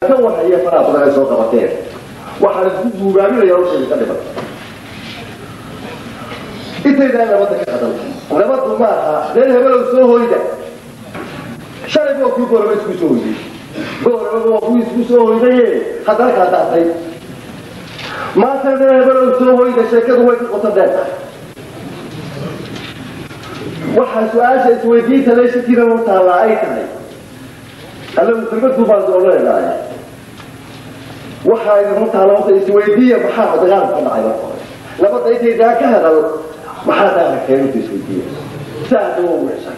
كون هي فرق بدل سوق قبتين waxaan ku guubaabinayaa wixii ka dhiman inta nabadda ka hadal nabaddu ma aha dee hebel soo hooyda shalay buu ku go'ay isku soo hooyday go'ay buu isku soo hooyday hadal ka taatay ma tahay hebel soo hooyda sheekadu way ku qotadeen waxa su'aasha isweydiinta leeyahay kira oo taala ay tahay allahu tarbadu baa soo leeyahay waxay runta loo isweydiiyay waxa dagaal ka dhacay labada intay ka hadal waxa taa keenay isweydiiyay saado weesha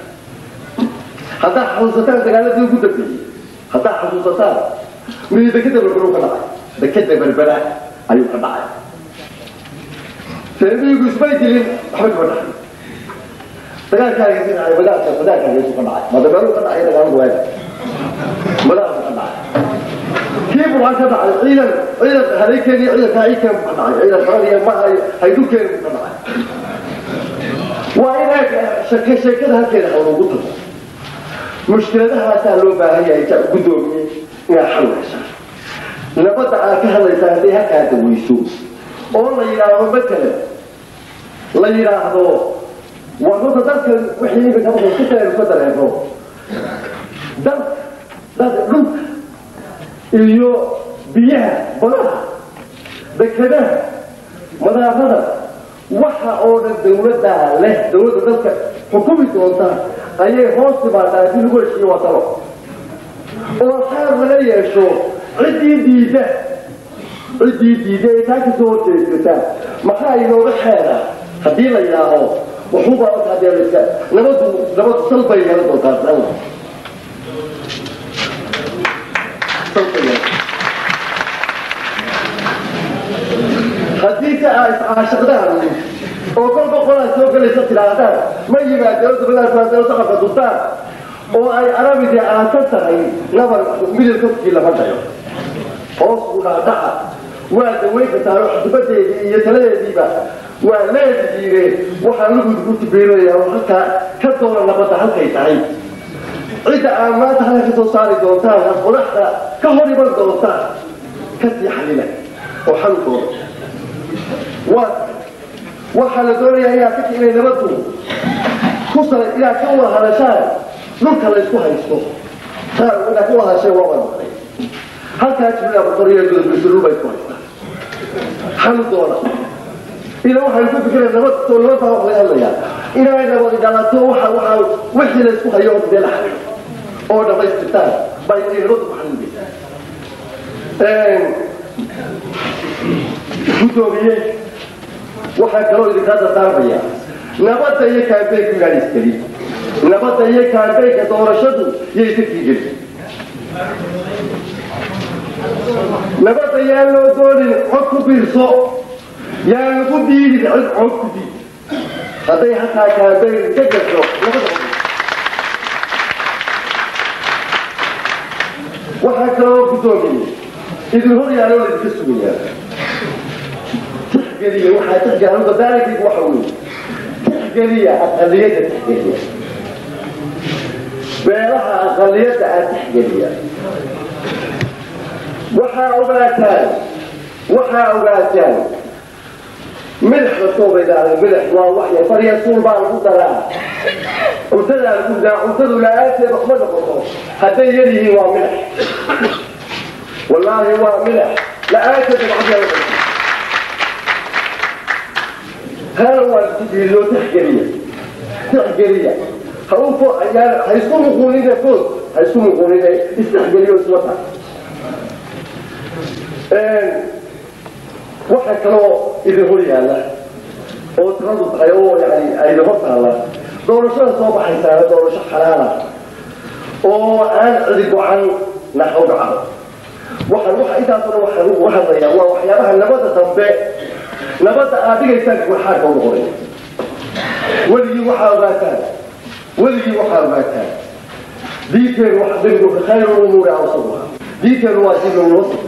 hada xasuusataan dagaaladii ugu dambeeyay hada xasuusataan mid dekada balbalo ka dhacay dekada balbala ayuu ka dhacay saadigu isbedelin waxba ka dhacay dagaalkaaga sidii ay wadaadka ka dhacay madabalo ka dhacay dagaal weyn madax ka dhacay كيف وهكذا على عيلة هذيك عيلة هايكم عيلة ثانية ما هي دوكين طبعا وإنك شكل هكذا أو وجودها مشكلتها تهلو بهاي قدومي يا حلوة نبض على كهلا يساعدها كهذا ويسوس والله يراهم مثلا لا يراهو وهو ذاك وحين بتاخذ كتير الفترة هذا ده روك iyo biyaha balaha dekada madaafada waxa oo dawladda leh dawladda dadka xukuumada doonta ayay hoos timaadaan si lagu heshiiyo wadalo oo xaar laga yeesho cidii diiday taasi soo jeedata maxaa inooga xeera hadii la yiraahdo wuxuu baa ka hadlaysa nabad salbay la doontaa حديث عاشقنا وكل بقولة سوق اللي ستلاقى ما يبغى جوز بلا فاضل وتقف ضدها وأي عربي دي عاصرتها نبر من الكوك كلا فتاة أصبر دعاء وادويك تروح تبدي يتلاقي ديبا ولا يديره وحلو بتقول بيرة وحتى كدور نبض حتى يتعين إذا ما تحلك توصل دونتها ولحظة كهوني برضه دونتها كتي حليلة وحلو وحل دوري هي فكرة إلى نبضه خصوصا إلى كوا هذا شيء نركل يسوها يسوه إلى كوا هذا شيء واضح هل كاتبنا بطريقة بالسلوك يسوه حل دورة إلى واحد يكون فكرة نبض طولته ولا لا إلى نبض جالته وحل يسوها يوم دلها أو ده بيستان بيجي رد محلي كتبيه واحد قالوا لي هذا تربية نبض يكابيك من الإستري نبض يكابيك دور شدو يتكي جل نبض يالو دول عقب الصو يالو بدي عقب دي هذا حتى كابيك تجسو واحد قالوا كتبيه إذا هو يالو الجسمية تحقيرية واحد تحقير عنده ذلك وحوي تحقيرية أقلية تحقيرية بيرها أقلية تحقيرية وحا أولاتان ملح الطوبة إذا الملح والوحية فريسون بعض القدراء وابتدوا لا آتي رحمة القطوب حتى يليه هو ملح والله هو ملح لا آتي رحمة القطوب هذا هو الفيديو تحقيرية هيسموا قولين فوز هيسموا قولين استحقيرية وسلطة واحد كانوا يدخلوا هلا وتردد أيوه يعني أيوه هلا دورشان صباح يسأل دورشان حلالة وأنا أريد عن نحو بعض واحد إذا صار واحد يا وحياها النبض تنبأ نبض أبيك يسألك وحاجة وضعي ولي وحرمتان ديك الواحد منه خير الأمور أوصلها ديك الواجب الوسط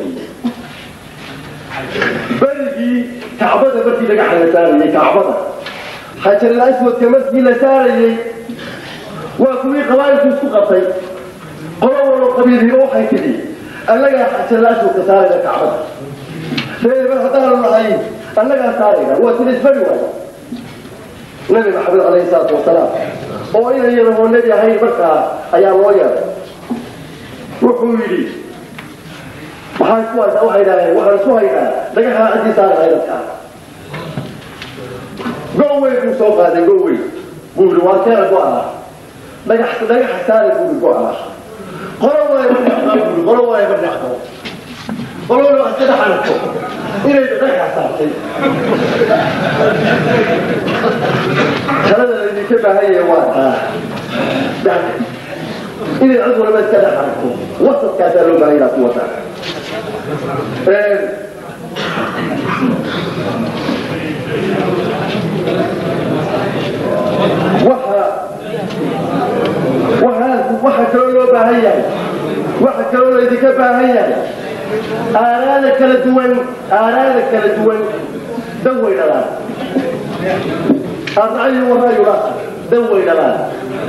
بلجي كعبة برتي لك حلتان كعبة حتى الأسود كمسجي لساري وكوي قوائد سقطي قروا قبيل روحي كذي أنك حتى لا أشوف كسارة كعبة سيدنا هدار الله أنك سارة هو تنسبة النبي محمد عليه الصلاة والسلام وإذا يرمو النبي هاي بركة أيام ويا روحوا لي waxaan ku wada waxaan soo haynaa dhagaxa adii saaray dadka gowey ku soo qaaday gowey guul waa kala go'aa dhagax saaray guul go'aa qoro way badnaxdo qoro waa saddex xalqo inay dhagax saartay kalada idin ka baahay waa إني عضو لما يتكلم عنكم وسط كاتلو بايرا قوتا وحا كلو باهيا وحا كلو يدك باهيا آرادك لدول دوي للا الرعي والرأي رأسا دوي للا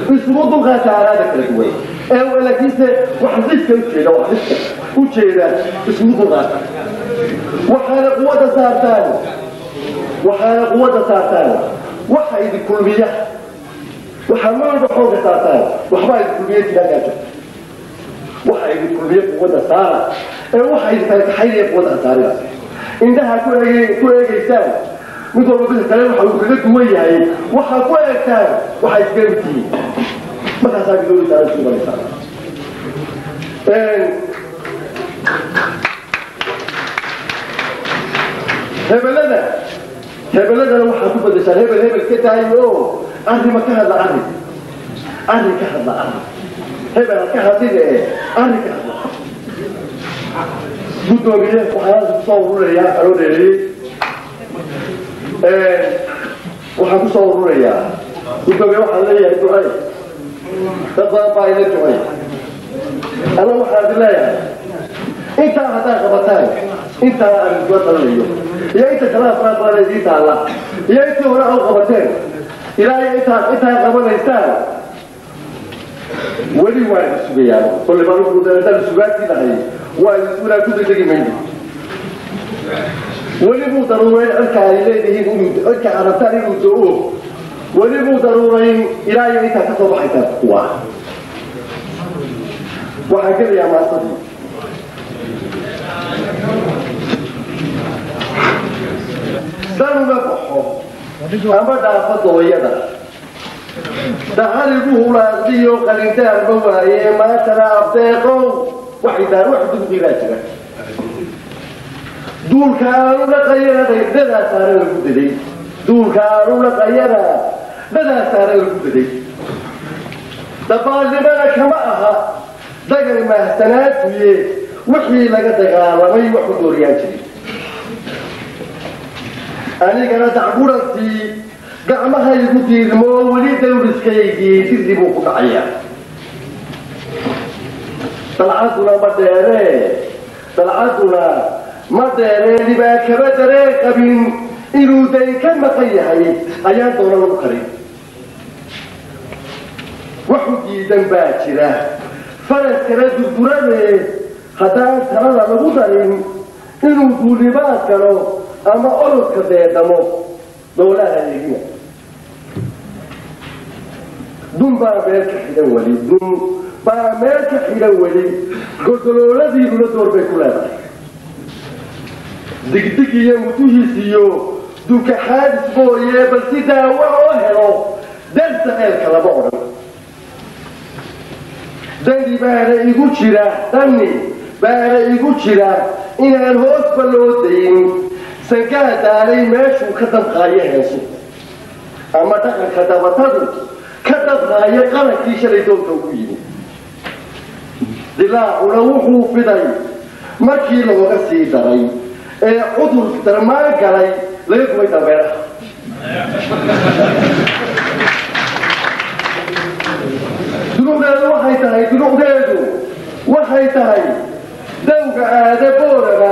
اسمه غاتا آرادك لدول ولكن وحدثك وجهه اسمه غاتا وحال قوة سارتان وحايد الكلية وحمال بحوغ سارتان وحبايد الكلية تلاقاته وحايد الكلية قوة سارة وحايد الحية قوة سارة عندها كل إنسان مثل ما بس كلام حلوك وياي وحكوا إنسان وحايد كلمتي ما تحتاج دولة سارة شو بنسان هبلنا لو حطوا بدشان هبل كده ايوه أهلي ما كهد لعري أهلي كهد لعري هبل كهد ليه أهلي كهد بدو بيه وحياة تصوروا لي يا قالوا لي وحياة تصوروا لي يا بدو بيه وحياة لي يا دعي تضرب بايلة دعي أنا وحياة لي انت هذا غبطان انت الجوطة اللي يا انت ثلاث مرات زيت الله يا انت وراء غبطان الى انت غبطان انسان ولي واحد سبيان كل ما نقول ده السبات كده هي ولا كده تيجي مني ولي مو ضروري الكاهلين يقولوا الكعرتان يقولوا ولي مو ضروري الى انت تصبح تقوى وهكذا يا ماستر سنو نفحه أما دافت ويدا دهاربه لازيو قلنتان بواهي ما ترى أبتاقو وحيدا وحدو بلاجرة دول كانوا لقينا دادا سارة القدري دول كانوا لقينا دادا سارة القدري دفاجبنا كماها دقل ما اهتنات ويه وحي لقد غالبي وحدو رياجري أنا كنا تعبورتي قامها يقولي مو وليد ورسكيجي تدري بوك عيا طلعتنا مدري لبا كبدري قبين إلو دين كم قيحي أيان دولا القريب وحدي دم باكرة فرس كرد الدراني حتى ترى لبودرين إلو دولي باكرو أما أولو كذا دولا هذه دون بامرك حدا ولي دون بامرك حدا ولي قلت له الذي يقول دور بكلام دق يموتوه سيو دوك حادث بويه بس تداوى هلو درس الكلام بعرف دني بارا يقول شرا دني بارا يقول شرا إن الهوس بلودين سنكاد علي ماشي وكتب غاية هاسو أما دخل كتب غاية قرأ كيش اللي دون توقيني دلا ولوحو في داي مكي لو غسي داي عطر درمان كاي ليكوي دابير دلوغدو waxay tahay dawga aada booraba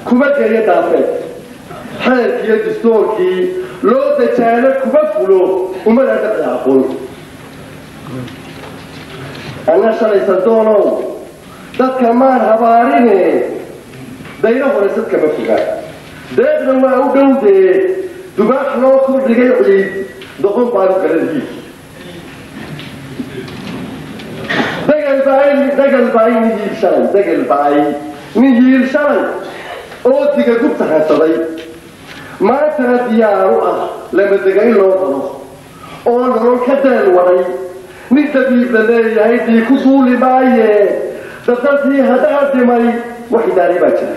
kuma jariya daafeed xeerkiiyo dastuurkii loo dajaano kuma fulo umada dadka aqoon ana shalay sadoonow dadka maan habaarine dayro hore sadka ma fogaa deeqna waa u dhowdee dubaax loo kordhigay ciid doqon baanu galadii dagal baa nin yiil shalay oo diga gubta hansaday maantana diyaar u ah lama dega in loo dalo oo nolol ka deel waday nin dabiib la leeyahay dii ku duuli maaye dadadii haddaa dhimay wax idaari baa jira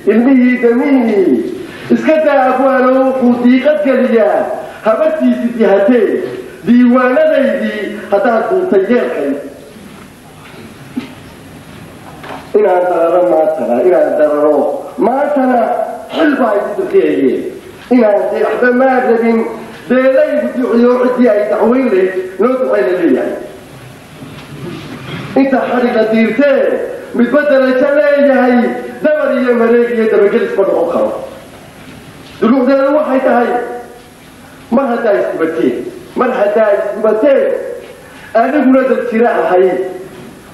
ilmihii damiinii iska daa abwaano wuxuu diiqad geliyaa habartiisi dihatee diiwaanadaydii haddaad duuntay yeelkay inaan dararo maantana xil baa igu duqeeyeen inaan deexba maa rabin deelaygu duciyo ciddii ay dacweyn layd noo ducayna leeyahay inta xadhiga diirtee midba darajo leeyahay dabar iyo mareeg iyo dabagelisba noqon karo duluucdeedu waxay tahay mar haddaa isgubateen aniguna dad jira ahay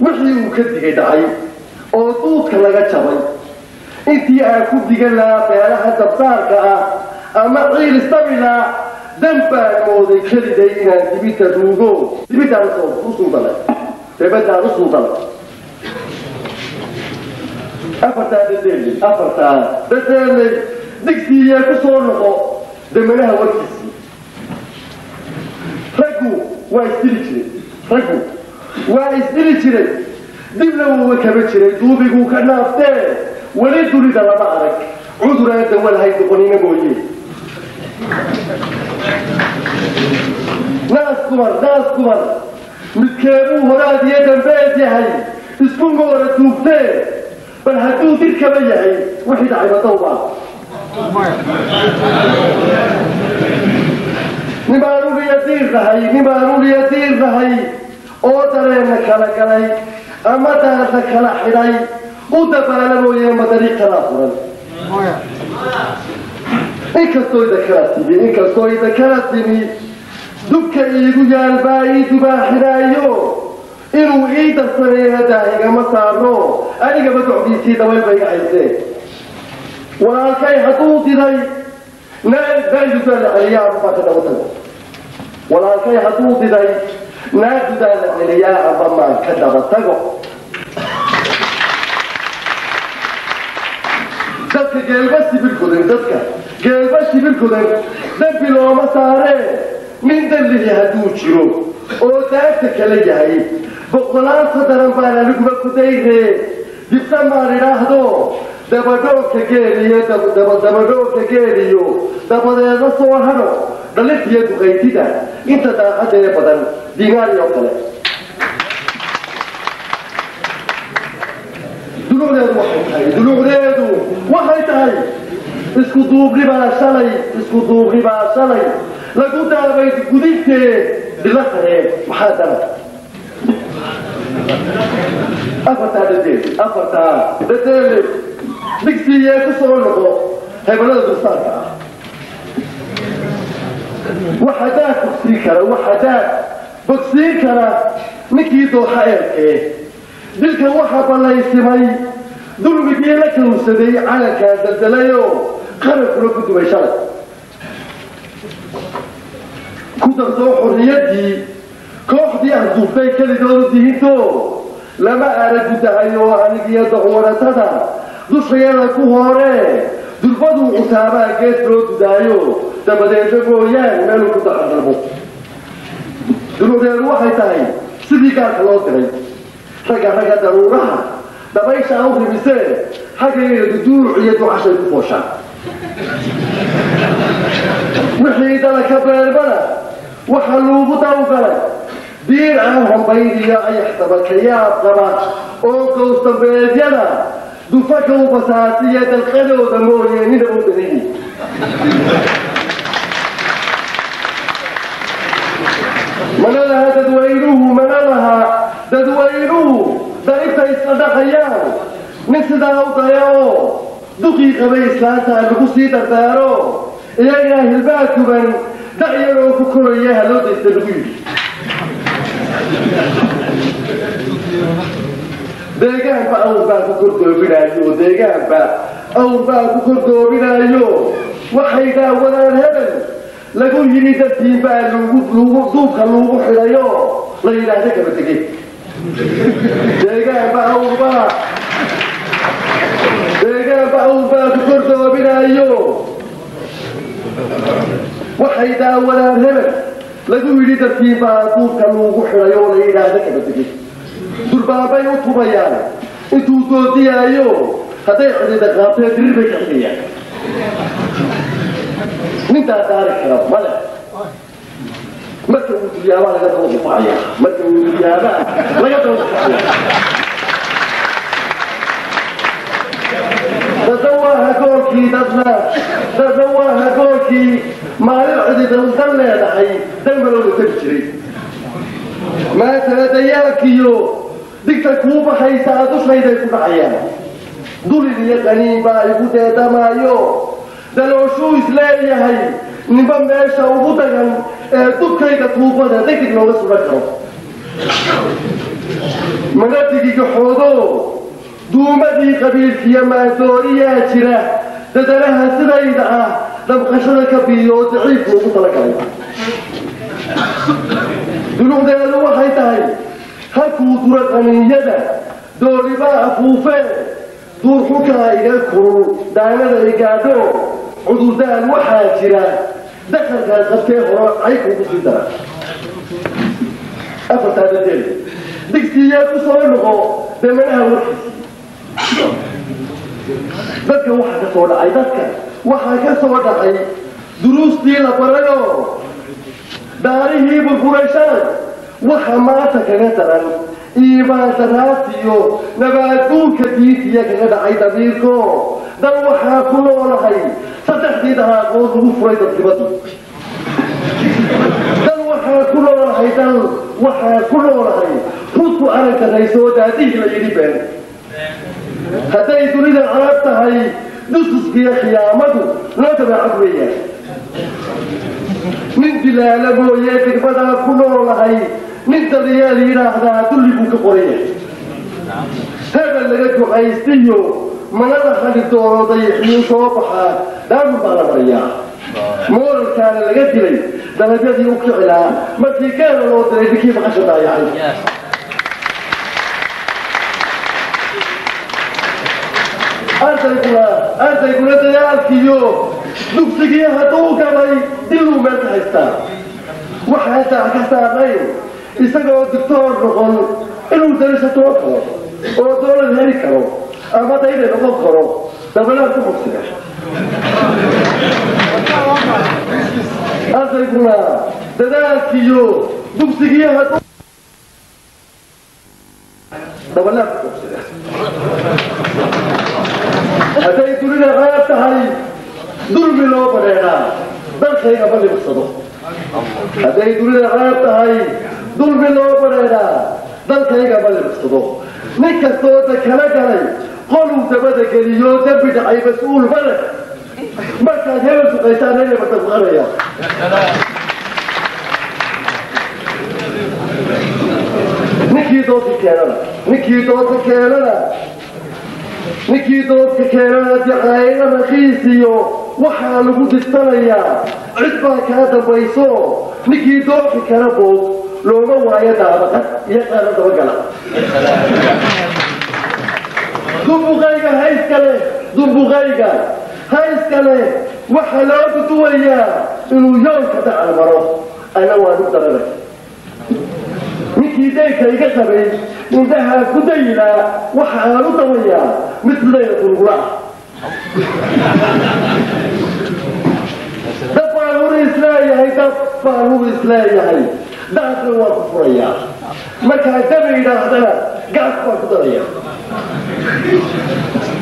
wixii uu ka digay dhacay oo duudka laga jabay intii aan ku digan lahaa beelaha dabsaarka ah ama ciil istabila dan baan mooday keliday inaan dibidaan usuu dalay afartaa dadeelay digsiiyaa ku soo noqo damanaha warkiisii raggu waa isdili jiray dibna wuuga kaba jiray duubiguu ka naaftee weli dunida lama arag cuduraan dawalhay doqonina mooye naas dumar midkeebuu horaad iyo dambeed yahay isku moora duugtee bal hadduu dir kaba yahay wixii dhacay madowbaa nimaan uliyadiir nahay oo dareenna kala galay ama daarna kala xidhay u dabaala mooyee madariiq kalaa furan inkastoo ida kala timi dubka iigu yaal baa ii dubaaxinaayo inuu ii darsaneeya daahigama saarno anigaba docdiisii dabayl bay ga haysee walaalkay hadduu diday naadudaa la celiyaa ama ka daba tago walaalkay hadduu diday naadudaa la celiyaa ama maan ka daba tago dadka geelba sibir godan dambi looma saaree min dambihi hadduu jiro oo daagta kala yahay boqolaanta daran baan aniguba ku dayree dibta maan idhaahdo dabadhoogka geeliyo dabadeedna soo hano dhalintiyo duqaytida inta daaqadee badan dinaari oo kale duluucdeedu waxay tahay isku duubnibaa shalay lagu daabay gudintee dila saree maxaa dara afartaa dadeele digsiiyee ku soo noqo hebalada dursaanka ah waxadaa bogsiin kara ninkii dooxa eerkee dilkan waxaa ballaysimay dulmigii la kawsaday calankaa daldalayoo qarankuna ku dubay shalay ku darsoo xorriyaddii kooxdii ah duuftay kelidoodu dihinto lama aragudahay oo anigiyo dacwaratada dushayada ku hooree durbaduu cutaabaa geed loo dudaayo dabadeedna mooyaan meeluu ku daxardalbo duluucdeedu waxay tahay sidii gaarka loo diray ragga daruuraha dabayshaa u rimisee xaggayga duduuc iyo ducashay ku fooshaan wixii dalaka beerbana waxaa luugu dawgalay diir aan hambayn iyo ayax dabakayaab qaba oo gowsdambeedyada dufaka u basaasiya dalqadooda mooye nina u danihi mana laha dadweynuhu daribtay isla dhaqayaan nin sidaa u daya oo duqii qabay islaanta lagu sii dardaaro iyagaa hilbaa tuban دعيرو كوكوريا هلو تستلقي deegaan ba awr baa ku kordoominayo deegaan ba awr baa ku kordoominayo waxay daawadaan hebel lagu yiri dadkii baa lagu duubka lagu xirayo la yiraahdo kaba tegay deegaan ba awr baa ku kordoominayo waxay daawadaan hebel lagu yiri dadkii baa duubka lagu xirayo la yiraahdo kaba tegay durbaabay u tubayaan intuu doodiyaayo hadday xidida qaabtee dirir bay ka xidiyaan nintaa daari kara male marka uu diyaabaa laga daba kufacaya marka uu diyaabaa laga daba kufacaya dadawaaha goolkii dadawaaha goolkii maalin xidida dan leedahay danbalowda tegi jiray maantana dayaalkiyo digta kuu baxaysaa dushayday ku dhacayaan dulin iyo qaniin baa igu deedamaayo dalooshuu isleeyahay ninba meesha ugu dagan ee dubkayga tuubada degdeg looga sugan karo manadigiga xoodo duumadii qabiilkiiyo maandooriyaa jira dadanaha sidayda ah dabqashada ka biyo oo daciif loogu talagalay dulucdeedu waxay tahay halkuu dura qaniinyada doolibaa afuufee duurxukaa iga kulul daanada igaadho cudurdaan waxaa jira dakarkaa qabtee horo caykuugu sii dara afartaa dadeel digsiyaa ku soo noqo demanaha warkiisii dadka waxaa ka soo dhacay duruustii la barayo daarihii burburashaan waxa maanta kaga daran iimaan daraasiyo nabaadguurka diintiya kaga dhacay dabiirko dal waxaa ku noolahay saddexdii daraaqood lagu furay dadkibadii dal waxaa ku noolahay runtu aragkanaysoo daadihii la yidhi been hadday dunida carab tahay dususkiyo khiyaamadu loo dabeecad weeyaan nin dilaala mooye degmadaa ku noolahay nin dadayaal yidhaahdaa dulli buu ka qoraya hebel laga ducaystiyo manada hali doono dayaxiyuu soo baxaa dhaarun baa la mariyaa mooralkaana laga dilay dalabyadii u kicilaa markii gaala loo diray ninkii maqasha daayacay ardayguna dayaalkiyo dugsigii hadduu gabay diluu meel ka haystaa waxaa saac ka saarnayn isagoo digtoor noqon inuu darishatoo karo oo doolan heli karo ama dayna noqon karo dabanaad ku xogsiga ardayguna dadaalkiyo dugsigii hadduu dabanaad ku xogsiga hadday dunida qaab tahay dulmi loo badheedhaa dalkayga ma libsado hadday dunida qaab tahay dulmi loo badheedhaa dalkayga ma libsado nin kastoo dakala galay qoluu dabada geliyo dembi dhacay mas-uul male markaad hebel suqaysaan inay marta kuqanaya ninkii doodka keenana jacayla rakiisiyo waxaa lagu distanayaa cid baa kaa dambayso ninkii doodka kala boog looma waayo daabaqad iyo qaana dabagala dumbuqayga hayskale waxaa loo duduwayaa inuu yoolka dacal maro ana waan u daranay ninkii daynka iga qabay indhahaa ku dayilaa waxa aan u dawayaa mid layla dulgula dad baan uri isleeyahay daasna waa ku furayaa markaa daba yidhaahdana gaas baan ku daraya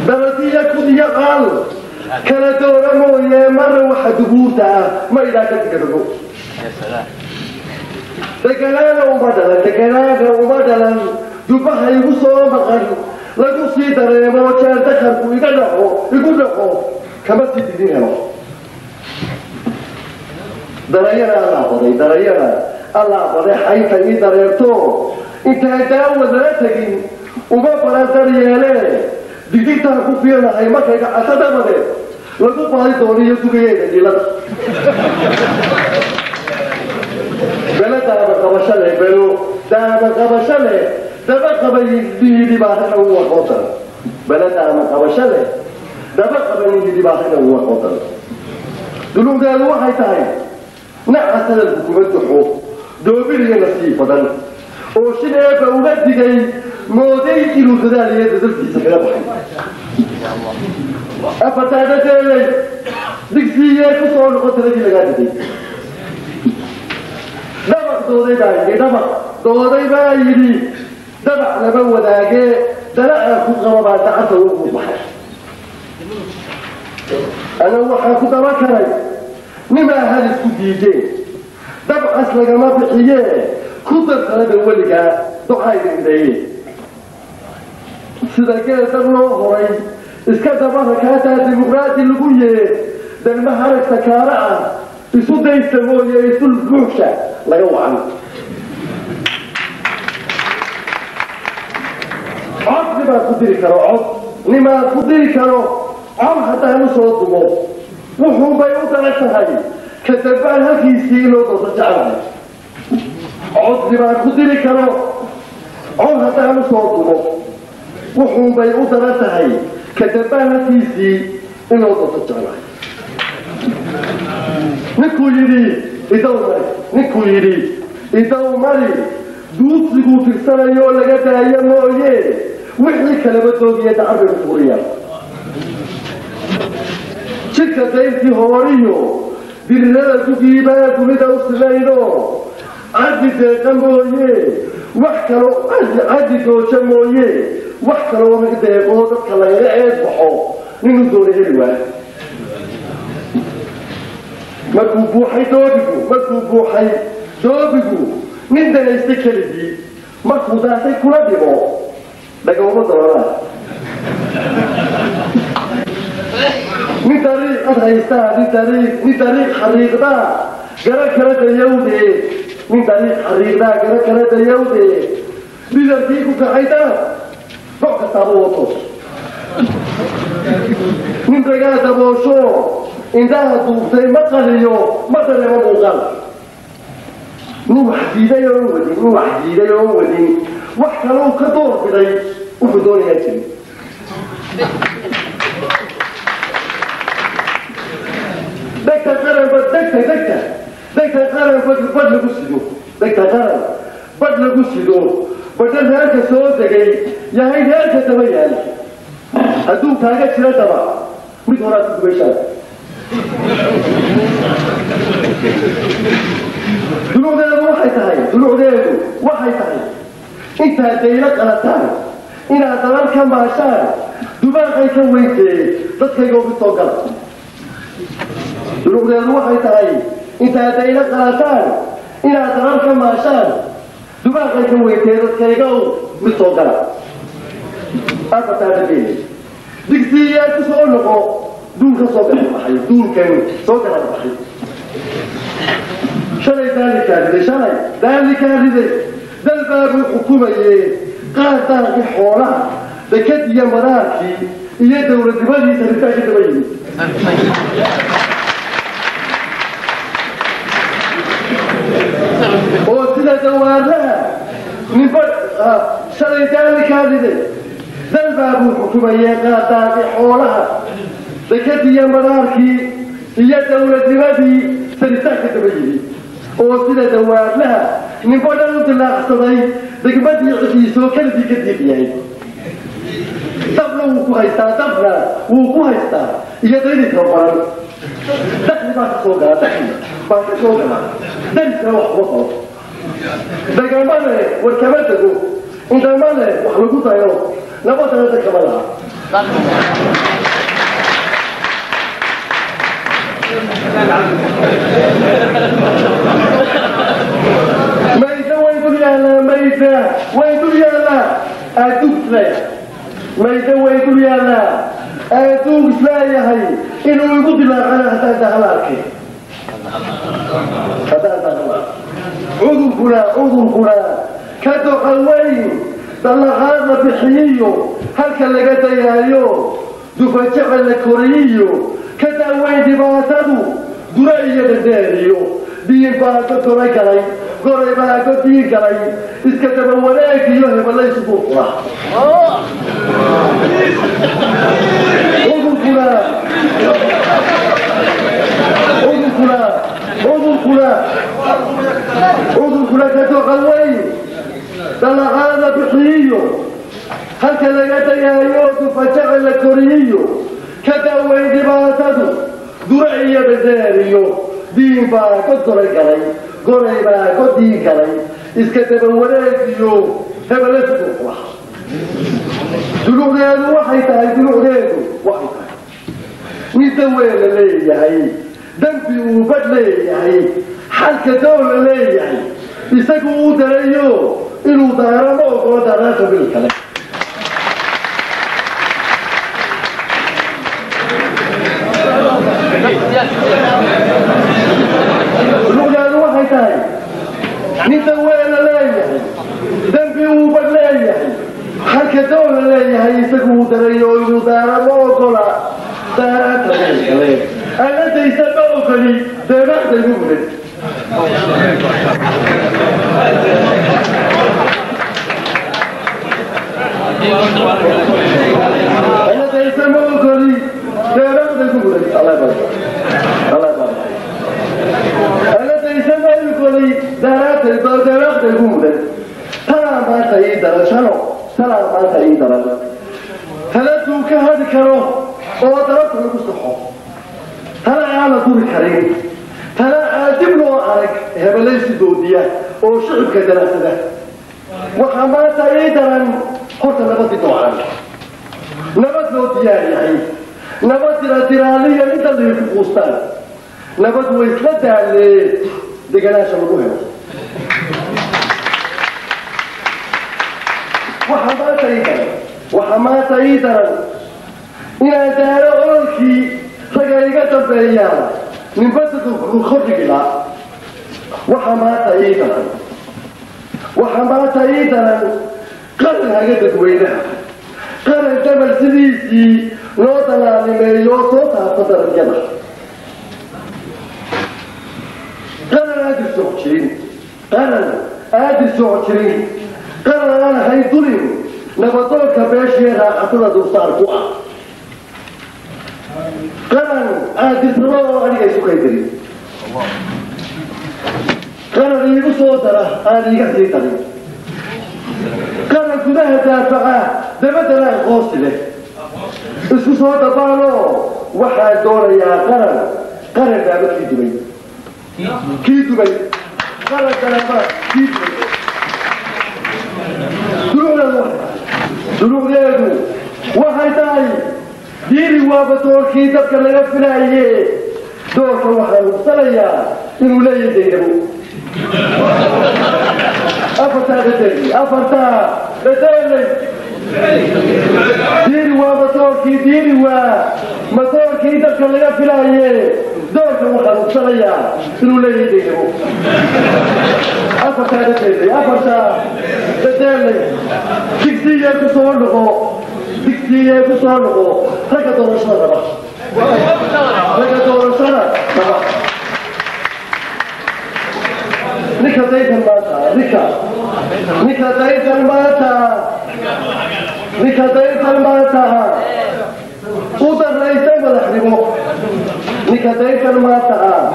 dabadiya kudiya qaal kala doora mooye marna waxa duguurta ah ma idhaa ka digadago deganaaga uma dhalan jubbaha igu soo maqan lagu sii dareemo jeer dakarku igu dhaco kama sii didin helo درينا الله قضي درينا الله قضي حيث يدريرتو انت هتعود راتك وما بلا درياله دقيقة أكون فيها أي مكان أسدا بدر لقوا بعض دوني يسوعي دجيلا بلا دابا كبشله بلو دابا كبشله دابا كبي دي باهنا هو قطر بلا دابا كبشله دابا كبي دي باهنا هو قطر دلوم ده هو هاي نعس الحكومة تحو دوبي نصيب بدل وشنو بوجد جاي مودي كيلو كذا اللي يدزل في سكرة بحي أفتاة تاني دكسية كسول قطرة دي لقاعدة دبق دوري باي دبق دوري باي دي دبق لبوا داقي دلع خطوة بعد عشر وقت بحي أنا وحى كنت بكري نما هذا السوديجي دبق أصلا ما بحيه كنت أنا بقول لك دعاء عندي سيدا كده تبلو هوي اسكتا بها كاتا ديمقراطي لقوية دل مهارك سكارعا يسود يستموية يسود بوشة لا يوعن عب لما قدري كرو عب لما قدري كرو عب حتى هنصوت دمو وحو بيوتا لكهاي كتبان هكي سيلو تصجعنا عب لما قدري كرو عب حتى هنصوت دمو وحو بيوتا لكهاي كتبان هكي سيلو تصجعنا نكو يري إدو مري دوسيقو في السنة يقول لك يا مويه وحي كلمته يتعرف سوريا شركة زيتي هوريو بالله تجيبات ولدو سلينو عدد كمويه وحكرو عدد شمويه وحكرو مقدر قوضك كلا يعيد بحو من دور هلوان مكوبوحي دوبيكو من دنا يستكلدي مكوداتي كلا ديبو دغه وضعنا من طريق هيستا من طريق حريق دا غير يودي من طريق حريق دا غير يودي بيرتيكو كايدا فوق تابوتو من دغه تابوشو إنها دوبتي مقاليو مدري مبوغال نوحديدا يوم ودي وحكالو كدور بداي وبدون يجري دكتا قرن بدل قصدو بدل هيك صوت جاي يا هي هيك تبين هدوك حاجه كده تبع مدورات بيشال دلوع ده waxay tahay inta deeyla qalataan ina dalan ka maashaan dubaaqay ka weydee dadkayga ugu soo gal duluع ده waxay tahay inta deeyla qalataan ina dalan ka maashaan dubaaqay ka weydee dadkayga ugu soo gal afataa deeyla digsiya ku soo noqo دول كسوق البحر دول كانوا سوق البحر شلي ذلك هذا الباب الحكومة قاعدة في حوالها بكد يا مراكي هي دولة دبي ترتاح دبي وسلا دوارها من بعد شلي ذلك هذا الباب الحكومة قاعدة في حوالها بكد يا مراكي هي دولة دبي ترتاح دبي وسلا دوارها من بعد أنت لا أصدقائي دقبتي عشيسو كالذي كذب يعني تبلو وكو هايستا إيا ديني كوبان دخل باك سوغا دنسا وحبطو دقاماني والكمالتكو انت ماني وحلقوطا يوم نبطا نتكمالها ميتة ويقول يا لا ميتة ويقول يا لا أدوك لا ميتة ويقول يا لا أدوك لا يا هاي إنه يقول لا أنا حتى هلاكي عذركنا كدق الوين طلعنا بحييو هلك اللي قد يايو دفجع الكوريو كدوين دباتدو درعية الداريو دين باتو كوري قري باتو دين كري اسكتب ولاك يوهب الله يسبوك الله عذركنا كدق الوين طلعنا بحييو هلك اللي قد يايو دفجع الكوريو كدوين دباتدو درعية الداريو دين باتو قري باتو دين كري اسكتب ولاك يوهب الله يسبوك الله دلوغيادو waxay tahay dulugdeedu waxay tahay midaweel leeyahay dambi uu bad leeyahay halka dool leeyahay isagu uu darayo inuu daaramo oo daraasho bil kale dulugdeedu waxay tahay midaweel leeyahay dambi uu bad leeyahay halka dool leeyahay isagu darayo inuu daaramo oo دارات الكلام أنا تيسمعوا كلي دارات المولد أنا تيسمعوا كلي دارات المولد الله يبارك الله يبارك أنا تيسمعوا كلي دارات المولد ترى ما سيدنا شنو ترى ما سيدنا ثلاثة كهذا كروه oo darabta lagu saxo tala aan duri karin tala aadib loo arag hebelaysi doodiya oo shacabka daraasada waxa ma taaydaran horta nabadii doocaan nabad loo diyaariyay nabad tiraaliya inta la ku qoostaan nabad way isla daalee deganaansho lagu helo waxa ma taaydaran إلى دار أولكي رجعيك تبعيا من بدء الخرج لا وحمات أيضا قرن هجد دوينها قرن تمر سليسي نوتنا لمليون صوتها قدر الجنة قرن هذه السوشين قرن أنا هيدورين نبضوك باشيرا أطلع دوستار قوة قرن أدرسوا أنا يسوع يدري قرن يبصوا ترى أنا يقدر ترى قرن كذا دافع دمتنا غوصله اسمه تبالو واحد دور يا قرن دابت كي دبي قرن كلامه كي دبي دلوغ يدو واحد تاني ديري وابطور كي تبكر لغفنا ايه دور واحد مصليا إنه لا يدينه أفرتا بدالي ديري وابطور كي ديري ومطور كي تبكر لغفنا ايه دور واحد مصليا إنه لا يدينه أفرتا بدالي دكتية كسولغو رجع دور سنة نكا دايت الماتا ودر رئيسي مدحلمو نكا دايت الماتا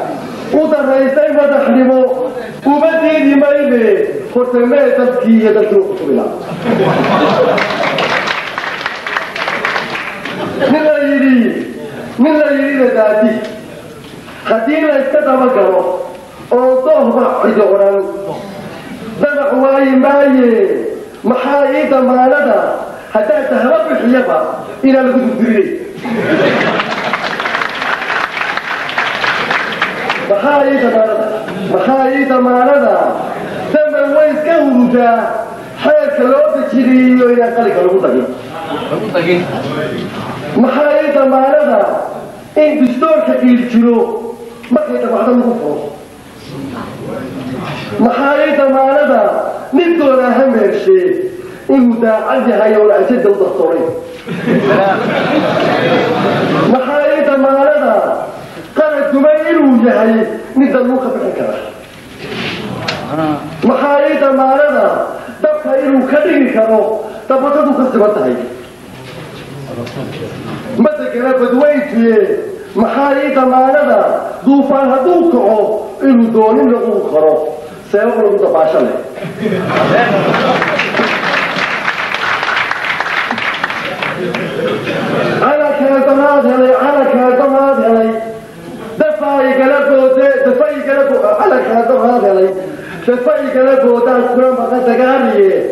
ودر رئيسي مدحلمو وبديني مايبي خرطمي تبكية دكتور قطبنا من لا يريد ذاتي خدينا استدعى قرار أو ضهر عجورا دمع واي ماي محايد مالدا حتى تهرب الحيبة إلى القدري محايد مالدا دمع واي كهرجا حيث لو تشري إلى قلق الغطري محايد مالدا إن دستور كثير جلو ما كنت بعد المفروض محايد مالدا ندون أهم شيء إنه دا عندي هاي ولا أجد الدكتورين محايد مالدا قالت دمير وجهي ندون موقف الحكرة محايد مالدا دفع إنه كدين كانوا تبطلوا كسبتها مثلا بدويتي محايد مالدا دوفان هدوكو إنه دونين لغو خرو سيقولوا تباشلي على كادمات هلي دفاي قلبو على كادمات هلي دفاي قلبو دا كلام بقى تغاري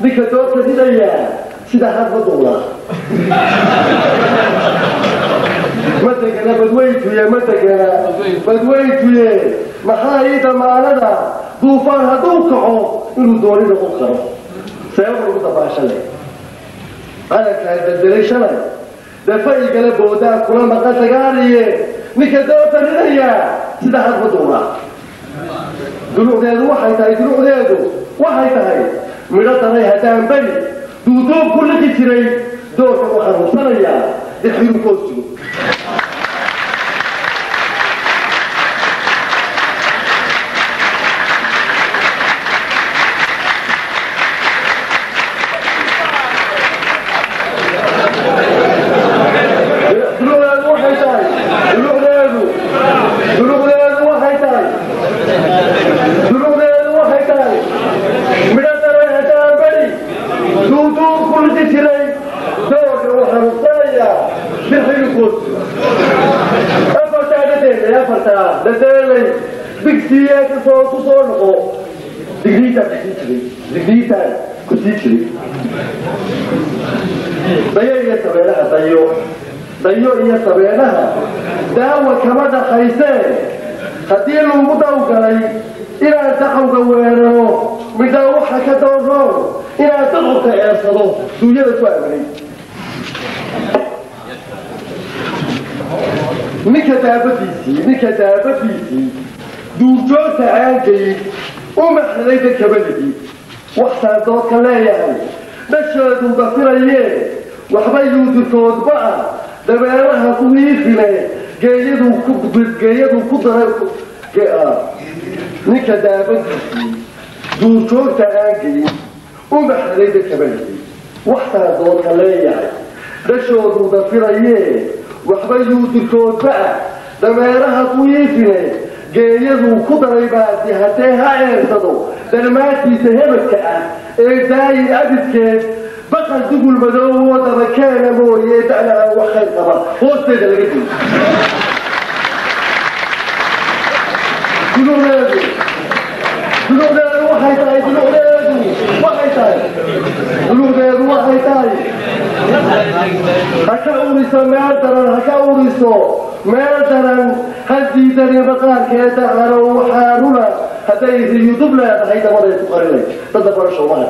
ديك دوك ديدايا سيدا حد بدولا متى بدويتويا محايد مالدا دوفان هدوكو إنه دوني لغو خرو سيقولوا تباشلي على كادمات شلي دفاي قلبو دا كلام بقى تغاري ديك دوك ديدايا سيدا حد بدولا دلوقتي waxay tahay midho taray hadaan bari duudoob ku ligi jiray doorka waxaan hubsanayaa dixiruu koosigo ضيو إيا سبينها داوة كمدى خيسان خديلو مدوغلي إلا دعو قوينو مداوحة كدورو إلا دعو كأيصدو دوية توامني نكتابتيسي دوجو تعانكي ومحليت كبدي وحسان دوك لا يعني نشهدوا بفريين وحبا يودكود بقى دبيرها كويفنا جايدو كدر نكدابتي دوجو تعانكي ومحليت كبدي وحسان دوك لا يعني نشهدوا بفريين وحبا يودكود بقى دبيرها كويفنا جايدو كدر يبادي هتيها ايرتدو دلماتي سهبك داي أبدك بقى تقول مدوة مكان مويت على وخير طبعا هو السيد اللي قلت قلوا له وحي تاي هكا أوريسو هدي داري بقار كيتا غرو حارونا حتى يوتيوب لا حيث مرة يتقاري لك تدبر شو مالي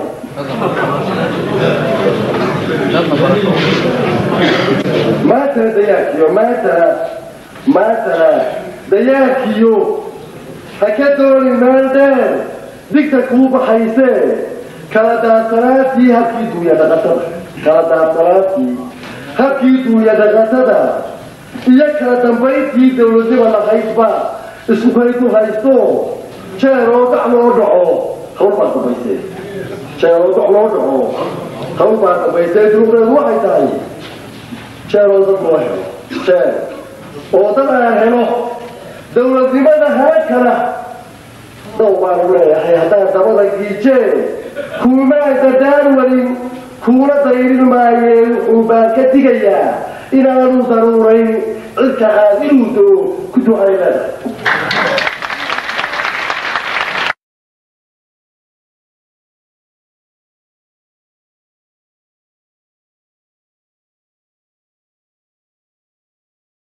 ما ترى دياكيو هكذا المالدان ديك تكوب حيثان كلا داتراتي هكيدو يا دغتدا يكرا تنبيتي دولتي ولا غيبا اسكوبيتو هايستو شيرو دعلو دعو خوبا تبيتي شيرو دعلو دعو خوبا تبيتي دروبنا waxay tahay شيرو دعلو شير ودنا هلو دولتنimada halkala dawbaan leeyahay hadaa dabada giijee kuma dadaan walin kuna dayrin maayeen uu baa ka digayaa inaanu daruurayn cidka aad inuu ku ducaynaa